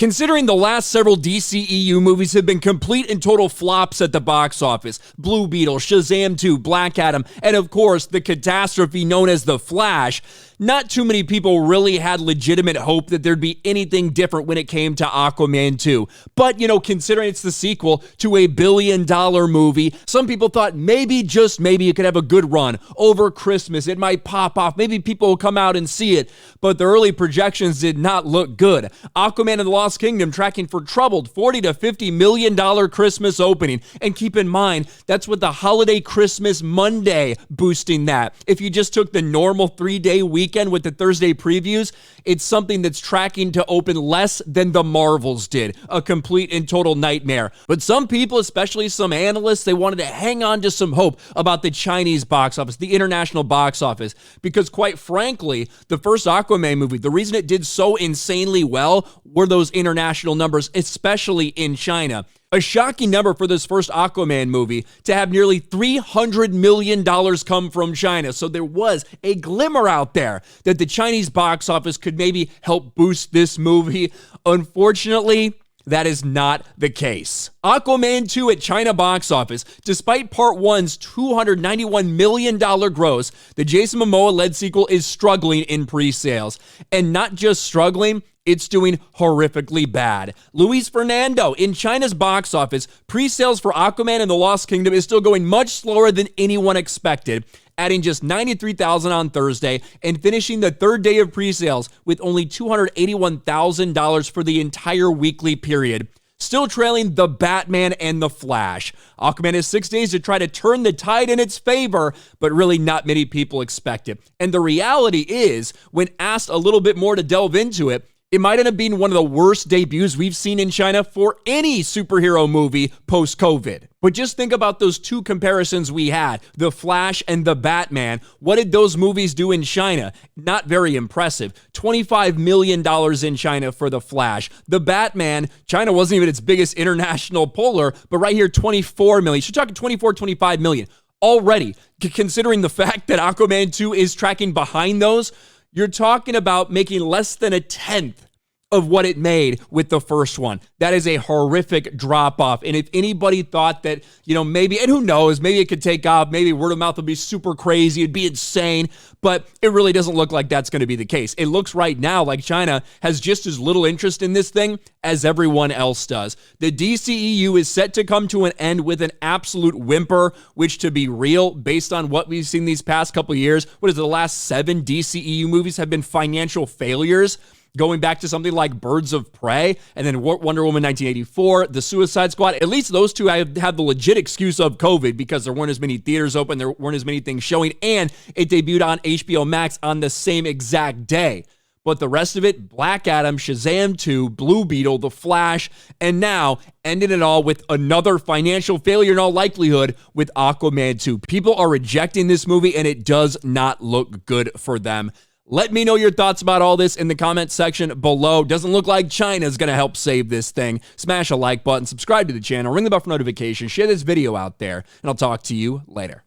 Considering the last several DCEU movies have been complete and total flops at the box office, Blue Beetle, Shazam 2, Black Adam, and of course the catastrophe known as The Flash, not too many people really had legitimate hope that there'd be anything different when it came to Aquaman 2. But, considering it's the sequel to a billion-dollar movie, some people thought maybe, just maybe, it could have a good run. Over Christmas, it might pop off. Maybe people will come out and see it. But the early projections did not look good. Aquaman and the Lost Kingdom tracking for troubled $40 to $50 million Christmas opening. And keep in mind, that's with the holiday Christmas Monday boosting that. If you just took the normal 3-day weekend with the Thursday previews, it's something that's tracking to open less than the Marvels did. A complete and total nightmare. But some people, especially some analysts, they wanted to hang on to some hope about the Chinese box office, the international box office, because quite frankly, the first Aquaman movie, the reason it did so insanely well were those international numbers, especially in China. A shocking number for this first Aquaman movie to have nearly $300 million come from China. So there was a glimmer out there that the Chinese box office could maybe help boost this movie. Unfortunately, that is not the case. Aquaman 2 at China box office, despite Part 1's $291 million gross, the Jason Momoa-led sequel is struggling in pre-sales. And not just struggling, it's doing horrifically bad. Luis Fernando, in China's box office, pre-sales for Aquaman and the Lost Kingdom is still going much slower than anyone expected, adding just 93,000 on Thursday and finishing the third day of pre-sales with only $281,000 for the entire weekly period. Still trailing The Batman and The Flash. Aquaman has 6 days to try to turn the tide in its favor, but really not many people expect it. And the reality is, when asked a little bit more to delve into it, it might end up being one of the worst debuts we've seen in China for any superhero movie post-COVID. But just think about those two comparisons we had, The Flash and The Batman. What did those movies do in China? Not very impressive. $25 million in China for The Flash. The Batman, China wasn't even its biggest international puller, but right here, $24 million. You're talking 24, $25 million. Already, considering the fact that Aquaman 2 is tracking behind those, you're talking about making less than a tenth of what it made with the first one. That is a horrific drop-off. And if anybody thought that, maybe, and who knows, maybe it could take off, maybe word of mouth would be super crazy, it'd be insane, but it really doesn't look like that's going to be the case. It looks right now like China has just as little interest in this thing as everyone else does. The DCEU is set to come to an end with an absolute whimper, which, to be real, based on what we've seen these past couple of years, the last 7 DCEU movies have been financial failures. Going back to something like Birds of Prey, and then Wonder Woman 1984, The Suicide Squad, at least those two have the legit excuse of COVID because there weren't as many theaters open, there weren't as many things showing, and it debuted on HBO Max on the same exact day. But the rest of it, Black Adam, Shazam 2, Blue Beetle, The Flash, and now ending it all with another financial failure in all likelihood with Aquaman 2. People are rejecting this movie, and it does not look good for them. Let me know your thoughts about all this in the comments section below. Doesn't look like China's going to help save this thing. Smash a like button, subscribe to the channel, ring the bell for notifications, share this video out there, and I'll talk to you later.